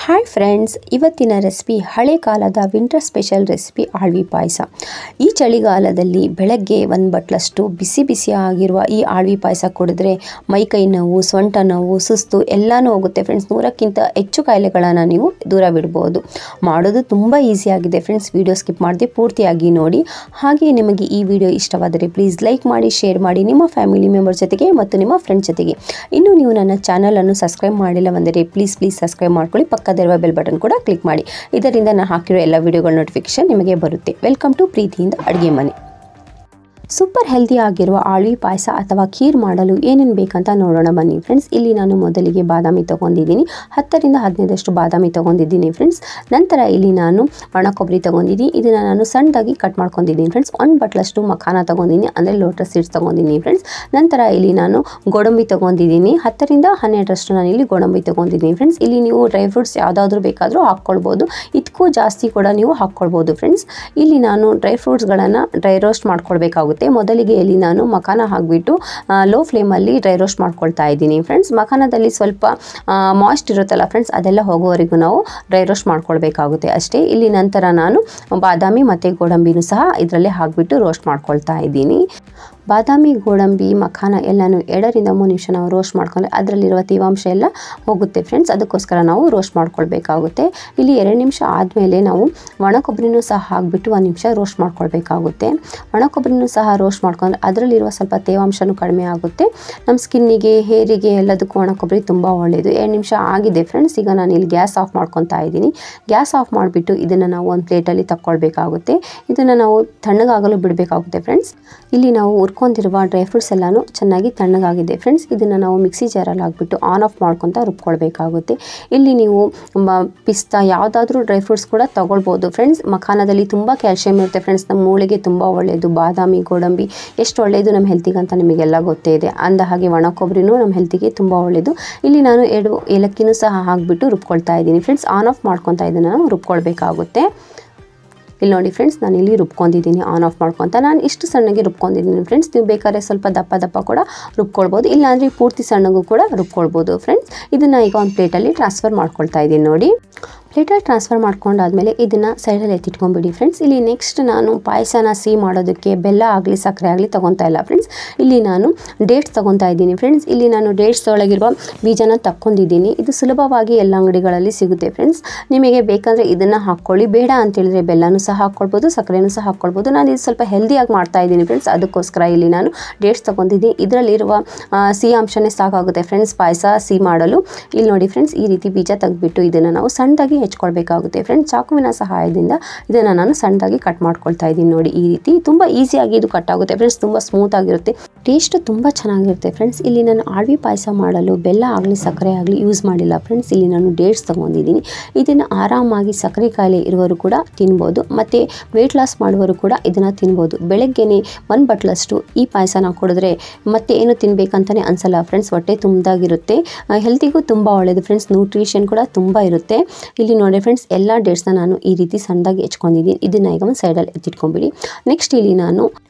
Hi friends, ಇವತ್ತಿನ recipe ಹಳೆ ಕಾಲದ ವಿಂಟರ್ ಸ್ಪೆಷಲ್ ರೆಸಿಪಿ ಆಳ್ವಿ ಪಾಯಸ. ಈ ಚಳಿಗಾಲದಲ್ಲಿ ಬೆಳಗ್ಗೆ ಒಂದು ಬಟ್ಲಷ್ಟು ಬಿಸಿ ಬಿಸಿಯಾಗಿರುವ ಈ ಆಳ್ವಿ ಪಾಯಸ ಕುಡಿದ್ರೆ ಮೈಕೈ ನೋವು, ಸೊಂಟ ನೋವು, ಸುಸ್ತು ಎಲ್ಲನೂ ಹೋಗುತ್ತೆ ಫ್ರೆಂಡ್ಸ್. 100ಕ್ಕಿಂತ ಹೆಚ್ಚು ಕಾಯಿಲೆಗಳನ್ನು ನೀವು ದೂರವಿಡ್ಬೋದು. ಮಾಡೋದು ತುಂಬ ಈಸಿಯಾಗಿದೆ ಫ್ರೆಂಡ್ಸ್. ವಿಡಿಯೋ ಸ್ಕಿಪ್ ಮಾಡದೆ ಪೂರ್ತಿಯಾಗಿ ನೋಡಿ. ಹಾಗೆ ನಿಮಗೆ ಈ ವಿಡಿಯೋ ಇಷ್ಟವಾದರೆ ಪ್ಲೀಸ್ ಲೈಕ್ ಮಾಡಿ, ಶೇರ್ ಮಾಡಿ ನಿಮ್ಮ ಫ್ಯಾಮಿಲಿ ಮೆಂಬರ್ ಜೊತೆಗೆ ಮತ್ತು ನಿಮ್ಮ ಫ್ರೆಂಡ್ಸ್ ಜೊತೆಗೆ. ಇನ್ನು ನೀವು ನನ್ನ ಚಾನಲನ್ನು ಸಬ್ಸ್ಕ್ರೈಬ್ ಮಾಡಿಲ್ಲವೆಂದರೆ ಪ್ಲೀಸ್ ಸಬ್ಸ್ಕ್ರೈಬ್ ಮಾಡ್ಕೊಳ್ಳಿ. ಪಕ್ಕದಲ್ಲಿರುವ ಬೆಲ್ ಬಟನ್ ಕೂಡ ಕ್ಲಿಕ್ ಮಾಡಿ. ಇದರಿಂದ ನಾನು ಹಾಕಿರೋ ಎಲ್ಲ ವಿಡಿಯೋಗಳ ನೋಟಿಫಿಕೇಶನ್ ನಿಮಗೆ ಬರುತ್ತೆ. ವೆಲ್ಕಮ್ ಟು ಪ್ರೀತಿಯಿಂದ ಅಡುಗೆ ಮನೆ. ಸೂಪರ್ ಹೆಲ್ದಿ ಆಗಿರುವ ಆಳ್ವಿ ಪಾಯಸ ಅಥವಾ ಖೀರ್ ಮಾಡಲು ಏನೇನು ಬೇಕಂತ ನೋಡೋಣ ಬನ್ನಿ ಫ್ರೆಂಡ್ಸ್. ಇಲ್ಲಿ ನಾನು ಮೊದಲಿಗೆ ಬಾದಾಮಿ ತೊಗೊಂಡಿದ್ದೀನಿ. 10ರಿಂದ 15 ಬಾದಾಮಿ ತೊಗೊಂಡಿದ್ದೀನಿ ಫ್ರೆಂಡ್ಸ್. ನಂತರ ಇಲ್ಲಿ ನಾನು ಒಣ ಕೊಬ್ಬರಿ ತೊಗೊಂಡಿದ್ದೀನಿ. ಇದನ್ನು ನಾನು ಸಣ್ಣದಾಗಿ ಕಟ್ ಮಾಡ್ಕೊಂಡಿದ್ದೀನಿ ಫ್ರೆಂಡ್ಸ್. 1 ಬಟ್ಲಷ್ಟು ಮಖಾನ ತೊಗೊಂಡಿದ್ದೀನಿ, ಅಂದರೆ ಲೋಟಸ್ ಸೀಡ್ಸ್ ತೊಗೊಂಡಿದ್ದೀನಿ ಫ್ರೆಂಡ್ಸ್. ನಂತರ ಇಲ್ಲಿ ನಾನು ಗೋಡಂಬಿ ತೊಗೊಂಡಿದ್ದೀನಿ. 10ರಿಂದ 12 ನಾನು ಇಲ್ಲಿ ಗೋಡಂಬಿ ತೊಗೊಂಡಿದ್ದೀನಿ ಫ್ರೆಂಡ್ಸ್. ಇಲ್ಲಿ ನೀವು ಡ್ರೈ ಫ್ರೂಟ್ಸ್ ಯಾವುದಾದ್ರೂ ಬೇಕಾದರೂ ಹಾಕ್ಕೊಳ್ಬೋದು. ಇದಕ್ಕೂ ಜಾಸ್ತಿ ಕೂಡ ನೀವು ಹಾಕ್ಕೊಳ್ಬೋದು ಫ್ರೆಂಡ್ಸ್. ಇಲ್ಲಿ ನಾನು ಡ್ರೈ ಫ್ರೂಟ್ಸ್ಗಳನ್ನು ಡ್ರೈ ರೋಸ್ಟ್ ಮಾಡ್ಕೊಳ್ಬೇಕಾಗುತ್ತೆ. ಮೊದಲಿಗೆ ಇಲ್ಲಿ ನಾನು ಮಖಾನ ಹಾಕಿಬಿಟ್ಟು ಲೋ ಫ್ಲೇಮಲ್ಲಿ ಡ್ರೈ ರೋಸ್ಟ್ ಮಾಡ್ಕೊಳ್ತಾ ಇದ್ದೀನಿ ಫ್ರೆಂಡ್ಸ್. ಮಖಾನದಲ್ಲಿ ಸ್ವಲ್ಪ ಮಾಯ್ಸ್ಟ್ ಇರುತ್ತಲ್ಲ ಫ್ರೆಂಡ್ಸ್, ಅದೆಲ್ಲ ಹೋಗೋವರೆಗೂ ನಾವು ಡ್ರೈ ರೋಸ್ಟ್ ಮಾಡ್ಕೊಳ್ಬೇಕಾಗುತ್ತೆ ಅಷ್ಟೇ. ಇಲ್ಲಿ ನಂತರ ನಾನು ಬಾದಾಮಿ ಮತ್ತು ಗೋಡಂಬಿನೂ ಸಹ ಇದರಲ್ಲೇ ಹಾಕಿಬಿಟ್ಟು ರೋಸ್ಟ್ ಮಾಡ್ಕೊಳ್ತಾ ಇದ್ದೀನಿ. ಬಾದಾಮಿ, ಗೋಡಂಬಿ, ಮಖಾನ ಎಲ್ಲನೂ 2ರಿಂದ 3 ನಿಮಿಷ ನಾವು ರೋಸ್ಟ್ ಮಾಡ್ಕೊಂಡ್ರೆ ಅದರಲ್ಲಿರುವ ತೇವಾಂಶ ಎಲ್ಲ ಹೋಗುತ್ತೆ ಫ್ರೆಂಡ್ಸ್. ಅದಕ್ಕೋಸ್ಕರ ನಾವು ರೋಸ್ಟ್ ಮಾಡ್ಕೊಳ್ಬೇಕಾಗುತ್ತೆ. ಇಲ್ಲಿ 2 ನಿಮಿಷ ಆದಮೇಲೆ ನಾವು ಒಣ ಕೊಬ್ಬರಿನೂ ಸಹ ಹಾಕಿಬಿಟ್ಟು 1 ನಿಮಿಷ ರೋಸ್ಟ್ ಮಾಡ್ಕೊಳ್ಬೇಕಾಗುತ್ತೆ. ಒಣ ಕೊಬ್ಬರಿನೂ ಸಹ ರೋಸ್ಟ್ ಮಾಡ್ಕೊಂಡ್ರೆ ಅದರಲ್ಲಿರುವ ಸ್ವಲ್ಪ ತೇವಾಂಶನೂ ಕಡಿಮೆ ಆಗುತ್ತೆ. ನಮ್ಮ ಸ್ಕಿನ್ನಿಗೆ, ಹೇರಿಗೆ ಎಲ್ಲದಕ್ಕೂ ಒಣ ಕೊಬ್ಬರಿ ತುಂಬ ಒಳ್ಳೆಯದು. 2 ನಿಮಿಷ ಆಗಿದೆ ಫ್ರೆಂಡ್ಸ್. ಈಗ ನಾನು ಇಲ್ಲಿ ಗ್ಯಾಸ್ ಆಫ್ ಮಾಡ್ಕೊತಾ ಇದ್ದೀನಿ. ಗ್ಯಾಸ್ ಆಫ್ ಮಾಡಿಬಿಟ್ಟು ಇದನ್ನು ನಾವು ಒಂದು ಪ್ಲೇಟಲ್ಲಿ ತಗೊಳ್ಬೇಕಾಗುತ್ತೆ. ಇದನ್ನು ನಾವು ತಣ್ಣಗಾಗಲು ಬಿಡಬೇಕಾಗುತ್ತೆ ಫ್ರೆಂಡ್ಸ್. ಇಲ್ಲಿ ನಾವು ಹುರ್ಕೊಂಡಿರುವ ಡ್ರೈ ಫ್ರೂಟ್ಸ್ ಎಲ್ಲನೂ ಚೆನ್ನಾಗಿ ತಣ್ಣಗಾಗಿದೆ ಫ್ರೆಂಡ್ಸ್. ಇದನ್ನು ನಾವು ಮಿಕ್ಸಿ ಜಾರಲ್ಲಿ ಹಾಕಿಬಿಟ್ಟು ಆನ್ ಆಫ್ ಮಾಡ್ಕೊತಾ ರುಬ್ಕೊಳ್ಬೇಕಾಗುತ್ತೆ. ಇಲ್ಲಿ ನೀವು ಪಿಸ್ತಾ ಯಾವುದಾದ್ರೂ ಡ್ರೈ ಫ್ರೂಟ್ಸ್ ಕೂಡ ತೊಗೊಳ್ಬೋದು ಫ್ರೆಂಡ್ಸ್. ಮಖಾನದಲ್ಲಿ ತುಂಬ ಕ್ಯಾಲ್ಶಿಯಂ ಇರುತ್ತೆ ಫ್ರೆಂಡ್ಸ್. ನಮ್ಮ ಮೂಳೆಗೆ ತುಂಬ ಒಳ್ಳೆಯದು. ಬಾದಾಮಿ, ಗೋಡಂಬಿ ಎಷ್ಟು ಒಳ್ಳೆಯದು ನಮ್ಮ ಹೆಲ್ತಿಗೆ ಅಂತ ನಿಮಗೆಲ್ಲ ಗೊತ್ತೇ ಇದೆ. ಅಂದ ಹಾಗೆ ಒಣ ಕೊಬ್ಬರಿನೂ ನಮ್ಮ ಹೆಲ್ತಿಗೆ ತುಂಬ ಒಳ್ಳೆಯದು. ಇಲ್ಲಿ ನಾನು 2 ಏಲಕ್ಕಿನೂ ಸಹ ಹಾಕಿಬಿಟ್ಟು ರುಬ್ಕೊಳ್ತಾ ಇದ್ದೀನಿ ಫ್ರೆಂಡ್ಸ್. ಆನ್ ಆಫ್ ಮಾಡ್ಕೊತಾ ಇದನ್ನು ನಾವು ರುಬ್ಕೊಳ್ಬೇಕಾಗುತ್ತೆ. ಇಲ್ಲಿ ನೋಡಿ ಫ್ರೆಂಡ್ಸ್, ನಾನು ಇಲ್ಲಿ ರುಬ್ಕೊಂಡಿದ್ದೀನಿ ಆನ್ ಆಫ್ ಮಾಡ್ಕೊತ. ನಾನು ಇಷ್ಟು ಸಣ್ಣಗೆ ರುಬ್ಕೊಂಡಿದ್ದೀನಿ ಫ್ರೆಂಡ್ಸ್. ನೀವು ಬೇಕಾದ್ರೆ ಸ್ವಲ್ಪ ದಪ್ಪ ಕೂಡ ರುಬ್ಕೊಳ್ಬೋದು, ಇಲ್ಲಾಂದರೆ ಪೂರ್ತಿ ಸಣ್ಣಗೂ ಕೂಡ ರುಬ್ಕೊಳ್ಬೋದು ಫ್ರೆಂಡ್ಸ್. ಇದನ್ನು ಈಗ ಒಂದು ಪ್ಲೇಟಲ್ಲಿ ಟ್ರಾನ್ಸ್ಫರ್ ಮಾಡ್ಕೊಳ್ತಾ ಇದ್ದೀನಿ ನೋಡಿ. ಪ್ಲೇಟಲ್ಲಿ ಟ್ರಾನ್ಸ್ಫರ್ ಮಾಡ್ಕೊಂಡಾದ್ಮೇಲೆ ಇದನ್ನು ಸೈಡಲ್ಲಿ ಎತ್ತಿಟ್ಕೊಂಡ್ಬಿಡಿ ಫ್ರೆಂಡ್ಸ್. ಇಲ್ಲಿ ನೆಕ್ಸ್ಟ್ ನಾನು ಪಾಯಸನ ಸಿಹಿ ಮಾಡೋದಕ್ಕೆ ಬೆಲ್ಲ ಆಗಲಿ ಸಕ್ಕರೆ ಆಗಲಿ ತೊಗೊತಾ ಇಲ್ಲ ಫ್ರೆಂಡ್ಸ್. ಇಲ್ಲಿ ನಾನು ಡೇಟ್ಸ್ ತೊಗೊತಾ ಇದ್ದೀನಿ ಫ್ರೆಂಡ್ಸ್. ಇಲ್ಲಿ ನಾನು ಡೇಟ್ಸ್ ಒಳಗಿರುವ ಬೀಜನ ತಕ್ಕೊಂಡಿದ್ದೀನಿ. ಇದು ಸುಲಭವಾಗಿ ಎಲ್ಲ ಅಂಗಡಿಗಳಲ್ಲಿ ಸಿಗುತ್ತೆ ಫ್ರೆಂಡ್ಸ್. ನಿಮಗೆ ಬೇಕಂದರೆ ಇದನ್ನು ಹಾಕ್ಕೊಳ್ಳಿ, ಬೇಡ ಅಂತೇಳಿದ್ರೆ ಬೆಲ್ಲನೂ ಸಹ ಹಾಕ್ಕೊಳ್ಬೋದು, ಸಕ್ಕರೆನೂ ಸಹ ಹಾಕ್ಕೊಳ್ಬೋದು. ನಾನು ಇದು ಸ್ವಲ್ಪ ಹೆಲ್ದಿಯಾಗಿ ಮಾಡ್ತಾ ಇದ್ದೀನಿ ಫ್ರೆಂಡ್ಸ್. ಅದಕ್ಕೋಸ್ಕರ ಇಲ್ಲಿ ನಾನು ಡೇಟ್ಸ್ ತೊಗೊಂಡಿದ್ದೀನಿ. ಇದರಲ್ಲಿರುವ ಸಿಹಿ ಅಂಶನೇ ಸಾಕಾಗುತ್ತೆ ಫ್ರೆಂಡ್ಸ್ ಪಾಯಸ ಸಿಹಿ ಮಾಡಲು. ಇಲ್ಲಿ ನೋಡಿ ಫ್ರೆಂಡ್ಸ್, ಈ ರೀತಿ ಬೀಜ ತೆಗೆದುಬಿಟ್ಟು ಇದನ್ನು ನಾವು ಸಣ್ಣದಾಗಿ ಹೆಚ್ಕೊಳ್ಬೇಕಾಗುತ್ತೆ ಫ್ರೆಂಡ್ಸ್. ಚಾಕುವಿನ ಸಹಾಯದಿಂದ ಇದನ್ನು ನಾನು ಸಣ್ಣದಾಗಿ ಕಟ್ ಮಾಡ್ಕೊಳ್ತಾ ಇದ್ದೀನಿ ನೋಡಿ. ಈ ರೀತಿ ತುಂಬ ಈಸಿಯಾಗಿ ಇದು ಕಟ್ ಆಗುತ್ತೆ ಫ್ರೆಂಡ್ಸ್. ತುಂಬ ಸ್ಮೂತ್ ಆಗಿರುತ್ತೆ, ಟೇಸ್ಟ್ ತುಂಬ ಚೆನ್ನಾಗಿರುತ್ತೆ ಫ್ರೆಂಡ್ಸ್. ಇಲ್ಲಿ ನಾನು ಆಳ್ವಿ ಪಾಯಸ ಮಾಡಲು ಬೆಲ್ಲ ಆಗಲಿ ಸಕ್ಕರೆ ಆಗಲಿ ಯೂಸ್ ಮಾಡಿಲ್ಲ ಫ್ರೆಂಡ್ಸ್. ಇಲ್ಲಿ ನಾನು ಡೇಟ್ಸ್ ತೊಗೊಂಡಿದ್ದೀನಿ. ಇದನ್ನು ಆರಾಮಾಗಿ ಸಕ್ಕರೆ ಕಾಯಿಲೆ ಇರುವವರು ಕೂಡ ತಿನ್ಬೋದು, ಮತ್ತು ವೆಯ್ಟ್ ಲಾಸ್ ಮಾಡುವವರು ಕೂಡ ಇದನ್ನು ತಿನ್ಬೋದು. ಬೆಳಗ್ಗೆನೇ 1 ಬಟ್ಲಷ್ಟು ಈ ಪಾಯಸನ ಕುಡಿದ್ರೆ ಮತ್ತೆ ಏನು ತಿನ್ನಬೇಕಂತಲೇ ಅನಿಸಲ್ಲ ಫ್ರೆಂಡ್ಸ್. ಹೊಟ್ಟೆ ತುಂಬದಾಗಿರುತ್ತೆ, ಹೆಲ್ತಿಗೂ ತುಂಬ ಒಳ್ಳೆಯದು ಫ್ರೆಂಡ್ಸ್. ನ್ಯೂಟ್ರಿಷನ್ ಕೂಡ ತುಂಬ ಇರುತ್ತೆ. ಇಲ್ಲಿ ನೋಡಿ ಫ್ರೆಂಡ್ಸ್, ಎಲ್ಲ ಡೇಟ್ಸ್ನ ನಾನು ಈ ರೀತಿ ಸಣ್ಣದಾಗಿ ಹೆಚ್ಕೊಂಡಿದ್ದೀನಿ. ಇದನ್ನು ಈಗ ಒಂದು ಸೈಡಲ್ಲಿ ಎತ್ತಿಟ್ಕೊಂಡ್ಬಿಡಿ. ನೆಕ್ಸ್ಟ್ ಇಲ್ಲಿ ನಾನು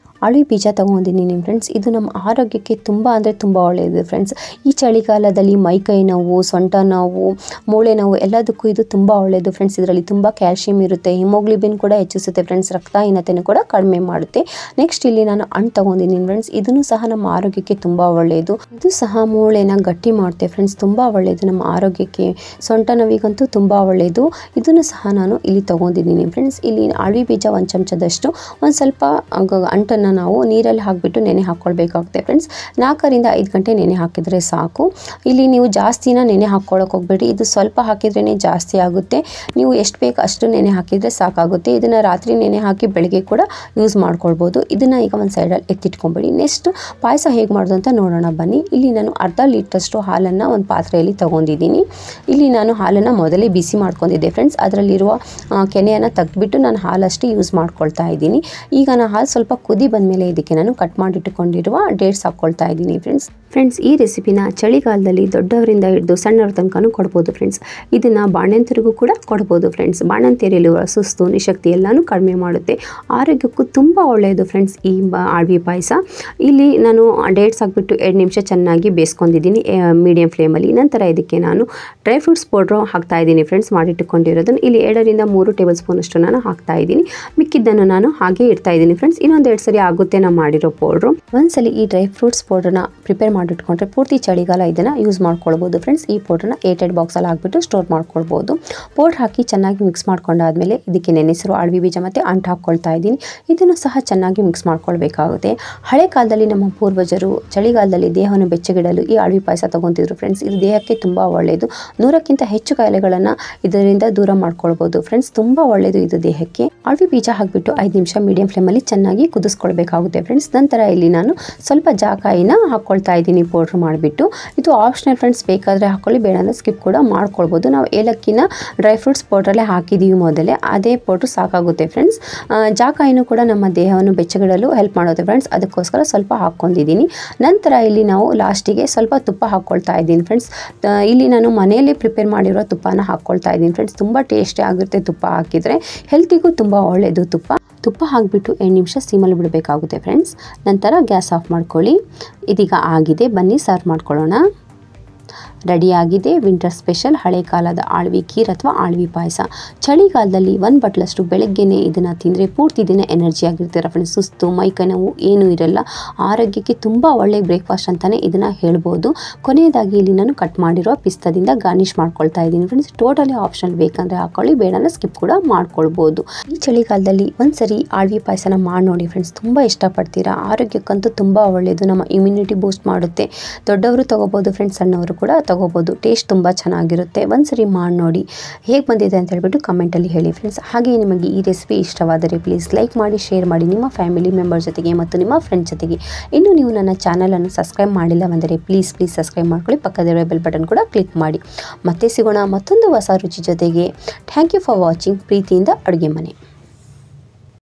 ಆಳ್ವಿ ಬೀಜ ತೊಗೊಂಡಿದ್ದೀನಿ ಫ್ರೆಂಡ್ಸ್. ಇದು ನಮ್ಮ ಆರೋಗ್ಯಕ್ಕೆ ತುಂಬ ಅಂದರೆ ತುಂಬ ಒಳ್ಳೆಯದು ಫ್ರೆಂಡ್ಸ್. ಈ ಚಳಿಗಾಲದಲ್ಲಿ ಮೈಕೈ ನೋವು, ಸೊಂಟ ನೋವು, ಮೂಳೆ ನೋವು ಎಲ್ಲದಕ್ಕೂ ಇದು ತುಂಬ ಒಳ್ಳೆಯದು ಫ್ರೆಂಡ್ಸ್. ಇದರಲ್ಲಿ ತುಂಬ ಕ್ಯಾಲ್ಶಿಯಂ ಇರುತ್ತೆ, ಹಿಮೋಗ್ಲೋಬಿನ್ ಕೂಡ ಹೆಚ್ಚಿಸುತ್ತೆ ಫ್ರೆಂಡ್ಸ್. ರಕ್ತಹೀನತೆಯನ್ನು ಕೂಡ ಕಡಿಮೆ ಮಾಡುತ್ತೆ. ನೆಕ್ಸ್ಟ್ ಇಲ್ಲಿ ನಾನು ಹಣ್ಣು ತೊಗೊಂಡಿದ್ದೀನಿ ಫ್ರೆಂಡ್ಸ್. ಇದನ್ನು ಸಹ ನಮ್ಮ ಆರೋಗ್ಯಕ್ಕೆ ತುಂಬ ಒಳ್ಳೆಯದು. ಇದು ಸಹ ಮೂಳೆನ ಗಟ್ಟಿ ಮಾಡುತ್ತೆ ಫ್ರೆಂಡ್ಸ್. ತುಂಬ ಒಳ್ಳೆಯದು ನಮ್ಮ ಆರೋಗ್ಯಕ್ಕೆ. ಸೊಂಟ ನೋವಿಗಂತೂ ತುಂಬ ಒಳ್ಳೆಯದು. ಇದನ್ನು ಸಹ ನಾನು ಇಲ್ಲಿ ತೊಗೊಂಡಿದ್ದೀನಿ ಫ್ರೆಂಡ್ಸ್. ಇಲ್ಲಿ ಆಳ್ವಿ ಬೀಜ 1 ಚಮಚದಷ್ಟು ಒಂದು ಸ್ವಲ್ಪ ಅಂಟನ್ನು ನಾವು ನೀರಲ್ಲಿ ಹಾಕಿಬಿಟ್ಟು ನೆನೆ ಹಾಕ್ಕೊಳ್ಬೇಕಾಗುತ್ತೆ ಫ್ರೆಂಡ್ಸ್. 4ರಿಂದ 5 ಗಂಟೆ ನೆನೆ ಹಾಕಿದರೆ ಸಾಕು. ಇಲ್ಲಿ ನೀವು ಜಾಸ್ತಿನ ನೆನೆ ಹಾಕ್ಕೊಳ್ಳೋಕೆ ಹೋಗ್ಬೇಡಿ. ಇದು ಸ್ವಲ್ಪ ಹಾಕಿದ್ರೇ ಜಾಸ್ತಿ ಆಗುತ್ತೆ. ನೀವು ಎಷ್ಟು ಬೇಕು ಅಷ್ಟು ನೆನೆ ಹಾಕಿದರೆ ಸಾಕಾಗುತ್ತೆ. ಇದನ್ನು ರಾತ್ರಿ ನೆನೆ ಹಾಕಿ ಬೆಳಗ್ಗೆ ಕೂಡ ಯೂಸ್ ಮಾಡ್ಕೊಳ್ಬೋದು. ಇದನ್ನು ಈಗ ಒಂದು ಸೈಡಲ್ಲಿ ಎತ್ತಿಟ್ಕೊಂಬೇಡಿ. ನೆಕ್ಸ್ಟ್ ಪಾಯಸ ಹೇಗೆ ಮಾಡೋದು ಅಂತ ನೋಡೋಣ ಬನ್ನಿ. ಇಲ್ಲಿ ನಾನು ಅರ್ಧ ಲೀಟ್ರಷ್ಟು ಹಾಲನ್ನು ಒಂದು ಪಾತ್ರೆಯಲ್ಲಿ ತೊಗೊಂಡಿದ್ದೀನಿ. ಇಲ್ಲಿ ನಾನು ಹಾಲನ್ನು ಮೊದಲೇ ಬಿಸಿ ಮಾಡ್ಕೊಂಡಿದ್ದೆ ಫ್ರೆಂಡ್ಸ್. ಅದರಲ್ಲಿರುವ ಕೆನೆಯನ್ನು ತೆಗೆದುಬಿಟ್ಟು ನಾನು ಹಾಲಷ್ಟೇ ಯೂಸ್ ಮಾಡ್ಕೊಳ್ತಾ ಇದ್ದೀನಿ. ಈಗ ನಾನು ಹಾಲು ಸ್ವಲ್ಪ ಕುದಿ ಬಂದಮೇಲೆ ಇದಕ್ಕೆ ನಾನು ಕಟ್ ಮಾಡಿಟ್ಟುಕೊಂಡಿರುವ ಡೇಟ್ಸ್ ಹಾಕ್ಕೊಳ್ತಾ ಇದ್ದೀನಿ ಫ್ರೆಂಡ್ಸ್. ಫ್ರೆಂಡ್ಸ್, ಈ ರೆಸಿಪಿನ ಚಳಿಗಾಲದಲ್ಲಿ ದೊಡ್ಡವರಿಂದ ಹಿಡಿದು ಸಣ್ಣವ್ರ ತನಕನೂ ಕೊಡ್ಬೋದು ಫ್ರೆಂಡ್ಸ್. ಇದನ್ನು ಬಾಣಂತಿಯರಿಗೂ ಕೂಡ ಕೊಡ್ಬೋದು ಫ್ರೆಂಡ್ಸ್. ಬಾಣಂತಿಯರಲ್ಲಿರುವ ಸುಸ್ತು, ನಿಶಕ್ತಿ ಎಲ್ಲನೂ ಕಡಿಮೆ ಮಾಡುತ್ತೆ. ಆರೋಗ್ಯಕ್ಕೂ ತುಂಬ ಒಳ್ಳೆಯದು ಫ್ರೆಂಡ್ಸ್ ಈ ಆಳ್ವಿ ಪಾಯಸ. ಇಲ್ಲಿ ನಾನು ಡೇಟ್ಸ್ ಹಾಕ್ಬಿಟ್ಟು 2 ನಿಮಿಷ ಚೆನ್ನಾಗಿ ಬೇಯಿಸ್ಕೊಂಡಿದ್ದೀನಿ ಮೀಡಿಯಂ ಫ್ಲೇಮಲ್ಲಿ. ನಂತರ ಇದಕ್ಕೆ ನಾನು ಡ್ರೈ ಫ್ರೂಟ್ಸ್ ಪೌಡ್ರು ಹಾಕ್ತಾಯಿದ್ದೀನಿ ಫ್ರೆಂಡ್ಸ್, ಮಾಡಿಟ್ಟುಕೊಂಡಿರೋದನ್ನು. ಇಲ್ಲಿ 2 ರಿಂದ 3 ಟೇಬಲ್ ಸ್ಪೂನ್ ಅಷ್ಟು ನಾನು ಹಾಕ್ತಾಯಿದ್ದೀನಿ. ಮಿಕ್ಕಿದ್ದನ್ನು ನಾನು ಹಾಗೆ ಇಡ್ತಾಯಿದ್ದೀನಿ ಫ್ರೆಂಡ್ಸ್. ಇನ್ನೊಂದು 2 ಸರಿ ಆಗುತ್ತೆ ನಾನು ಮಾಡಿರೋ ಪೌಡ್ರು. ಒಂದ್ಸಲಿ ಈ ಡ್ರೈ ಫ್ರೂಟ್ಸ್ ಪೌಡ್ರನ್ನ ಪ್ರಿಪೇರ್ ಮಾಡಿಟ್ಕೊಂಡ್ರೆ ಪೂರ್ತಿ ಚಳಿಗಾಲ ಇದನ್ನು ಯೂಸ್ ಮಾಡ್ಕೊಳ್ಬೋದು ಫ್ರೆಂಡ್ಸ್. ಈ ಪೌಡ್ರನ್ನ ಏಟೆಡ್ ಬಾಕ್ಸಲ್ಲಿ ಹಾಕ್ಬಿಟ್ಟು ಸ್ಟೋರ್ ಮಾಡ್ಕೊಳ್ಬೋದು. ಪೌಡ್ರ್ ಹಾಕಿ ಚೆನ್ನಾಗಿ ಮಿಕ್ಸ್ ಮಾಡ್ಕೊಂಡಾದ್ಮೇಲೆ ಇದಕ್ಕೆ ನೆನೆಸಿರೋ ಅಳವಿ ಬೀಜ ಮತ್ತು ಅಂಟು ಹಾಕ್ಕೊಳ್ತಾ ಇದ್ದೀನಿ. ಇದನ್ನು ಸಹ ಚೆನ್ನಾಗಿ ಮಿಕ್ಸ್ ಮಾಡ್ಕೊಳ್ಬೇಕಾಗುತ್ತೆ. ಹಳೆ ಕಾಲದಲ್ಲಿ ನಮ್ಮ ಪೂರ್ವಜರು ಚಳಿಗಾಲದಲ್ಲಿ ದೇಹವನ್ನು ಬೆಚ್ಚಗಿಡಲು ಈ ಅಳವಿ ಪಾಯಸ ತಗೊತಿದ್ರು ಫ್ರೆಂಡ್ಸ್. ಇದು ದೇಹಕ್ಕೆ ತುಂಬ ಒಳ್ಳೆಯದು. 100ಕ್ಕಿಂತ ಹೆಚ್ಚು ಕಾಯಿಲೆಗಳನ್ನು ಇದರಿಂದ ದೂರ ಮಾಡ್ಕೊಳ್ಬೋದು ಫ್ರೆಂಡ್ಸ್. ತುಂಬ ಒಳ್ಳೆಯದು ಇದು ದೇಹಕ್ಕೆ. ಅಳವಿ ಬೀಜ ಹಾಕಿಬಿಟ್ಟು 5 ನಿಮಿಷ ಮೀಡಿಯಂ ಫ್ಲೇಮಲ್ಲಿ ಚೆನ್ನಾಗಿ ಕುದಿಸ್ಕೊಳ್ಬೇಕಾಗುತ್ತೆ ಫ್ರೆಂಡ್ಸ್. ನಂತರ ಇಲ್ಲಿ ನಾನು ಸ್ವಲ್ಪ ಜಾಕಾಯಿನ ಹಾಕ್ಕೊಳ್ತಾ ಇದ್ದೀನಿ ಪೌಡ್ರ್ ಮಾಡಿಬಿಟ್ಟು. ಇದು ಆಪ್ಷನಲ್ ಫ್ರೆಂಡ್ಸ್, ಬೇಕಾದರೆ ಹಾಕ್ಕೊಳ್ಳಿ, ಬೇಡ ಅಂದರೆ ಸ್ಕಿಪ್ ಕೂಡ ಮಾಡ್ಕೊಳ್ಬೋದು. ನಾವು ಏಲಕ್ಕಿನ ಡ್ರೈ ಫ್ರೂಟ್ಸ್ ಪೌಡ್ರಲ್ಲೇ ಹಾಕಿದ್ದೀವಿ ಮೊದಲೇ, ಅದೇ ಪೌಡ್ರು ಸಾಕಾಗುತ್ತೆ ಫ್ರೆಂಡ್ಸ್. ಜಾಕಾಯಿನೂ ಕೂಡ ನಮ್ಮ ದೇಹವನ್ನು ಬೆಚ್ಚಗಿಡಲು ಹೆಲ್ಪ್ ಮಾಡುತ್ತೆ ಫ್ರೆಂಡ್ಸ್, ಅದಕ್ಕೋಸ್ಕರ ಸ್ವಲ್ಪ ಹಾಕ್ಕೊಂಡಿದ್ದೀನಿ. ನಂತರ ಇಲ್ಲಿ ನಾವು ಲಾಸ್ಟಿಗೆ ಸ್ವಲ್ಪ ತುಪ್ಪ ಹಾಕ್ಕೊಳ್ತಾ ಇದ್ದೀನಿ ಫ್ರೆಂಡ್ಸ್. ಇಲ್ಲಿ ನಾನು ಮನೆಯಲ್ಲಿ ಪ್ರಿಪೇರ್ ಮಾಡಿರೋ ತುಪ್ಪನ ಹಾಕ್ಕೊಳ್ತಾ ಇದ್ದೀನಿ ಫ್ರೆಂಡ್ಸ್. ತುಂಬ ಟೇಸ್ಟಿ ಆಗುತ್ತೆ ತುಪ್ಪ ಹಾಕಿದರೆ, ಹೆಲ್ತಿಗೂ ತುಂಬ ಒಳ್ಳೆಯದು ತುಪ್ಪ ಹಾಕಿಬಿಟ್ಟು 8 ನಿಮಿಷ ಸಿಮಲ್ಲಿ ಬಿಡಬೇಕಾಗುತ್ತೆ ಫ್ರೆಂಡ್ಸ್. ನಂತರ ಗ್ಯಾಸ್ ಆಫ್ ಮಾಡ್ಕೊಳ್ಳಿ. ಇದೀಗ ಆಗಿದೆ, ಬನ್ನಿ ಸರ್ವ್ ಮಾಡ್ಕೊಳ್ಳೋಣ. ರೆಡಿಯಾಗಿದೆ ವಿಂಟರ್ ಸ್ಪೆಷಲ್ ಹಳೆ ಕಾಲದ ಆಳ್ವಿ ಖೀರ್ ಅಥವಾ ಆಳ್ವಿ ಪಾಯಸ. ಚಳಿಗಾಲದಲ್ಲಿ 1 ಬಟ್ಲಷ್ಟು ಬೆಳಗ್ಗೆನೇ ಇದನ್ನು ತಿಂದರೆ ಪೂರ್ತಿ ದಿನ ಎನರ್ಜಿ ಆಗಿರ್ತೀರ ಫ್ರೆಂಡ್ಸ್. ಸುಸ್ತು, ಮೈಕೈ ನೋವು ಏನೂ ಇರಲ್ಲ. ಆರೋಗ್ಯಕ್ಕೆ ತುಂಬ ಒಳ್ಳೆಯ ಬ್ರೇಕ್ಫಾಸ್ಟ್ ಅಂತಲೇ ಇದನ್ನು ಹೇಳ್ಬೋದು. ಕೊನೆಯದಾಗಿ ಇಲ್ಲಿ ನಾನು ಕಟ್ ಮಾಡಿರೋ ಪಿಸ್ತಾದಿಂದ ಗಾರ್ನಿಷ್ ಮಾಡ್ಕೊಳ್ತಾ ಇದ್ದೀನಿ ಫ್ರೆಂಡ್ಸ್. ಟೋಟಲಿ ಆಪ್ಷನಲ್, ಬೇಕಂದರೆ ಹಾಕ್ಕೊಳ್ಳಿ, ಬೇಡಂದ್ರೆ ಸ್ಕಿಪ್ ಕೂಡ ಮಾಡ್ಕೊಳ್ಬೋದು. ಈ ಚಳಿಗಾಲದಲ್ಲಿ ಒಂದ್ಸರಿ ಆಳ್ವಿ ಪಾಯಸನ ಮಾಡಿ ನೋಡಿ ಫ್ರೆಂಡ್ಸ್, ತುಂಬ ಇಷ್ಟಪಡ್ತೀರಾ. ಆರೋಗ್ಯಕ್ಕಂತೂ ತುಂಬ ಒಳ್ಳೆಯದು, ನಮ್ಮ ಇಮ್ಯುನಿಟಿ ಬೂಸ್ಟ್ ಮಾಡುತ್ತೆ. ದೊಡ್ಡವರು ತಗೋಬೋದು ಫ್ರೆಂಡ್ಸ್, ಸಣ್ಣವರು ಕೂಡ ತಗೋಬೋದು. ಟೇಸ್ಟ್ ತುಂಬ ಚೆನ್ನಾಗಿರುತ್ತೆ. ಒಂದ್ಸರಿ ಮಾಡಿ ನೋಡಿ, ಹೇಗೆ ಬಂದಿದೆ ಅಂತ ಹೇಳ್ಬಿಟ್ಟು ಕಮೆಂಟಲ್ಲಿ ಹೇಳಿ ಫ್ರೆಂಡ್ಸ್. ಹಾಗೆ ನಿಮಗೆ ಈ ರೆಸಿಪಿ ಇಷ್ಟವಾದರೆ ಪ್ಲೀಸ್ ಲೈಕ್ ಮಾಡಿ, ಶೇರ್ ಮಾಡಿ ನಿಮ್ಮ ಫ್ಯಾಮಿಲಿ ಮೆಂಬರ್ ಜೊತೆಗೆ ಮತ್ತು ನಿಮ್ಮ ಫ್ರೆಂಡ್ಸ್ ಜೊತೆಗೆ. ಇನ್ನು ನೀವು ನನ್ನ ಚಾನಲನ್ನು ಸಬ್ಸ್ಕ್ರೈಬ್ ಮಾಡಿಲ್ಲವೆಂದರೆ ಪ್ಲೀಸ್ ಸಬ್ಸ್ಕ್ರೈಬ್ ಮಾಡ್ಕೊಳ್ಳಿ. ಪಕ್ಕದಲ್ಲಿರೋ ಬೆಲ್ ಬಟನ್ ಕೂಡ ಕ್ಲಿಕ್ ಮಾಡಿ. ಮತ್ತೆ ಸಿಗೋಣ ಮತ್ತೊಂದು ಹೊಸ ರುಚಿ ಜೊತೆಗೆ. Thank you for watching. ಪ್ರೀತಿಯಿಂದ ಅಡುಗೆ ಮನೆ.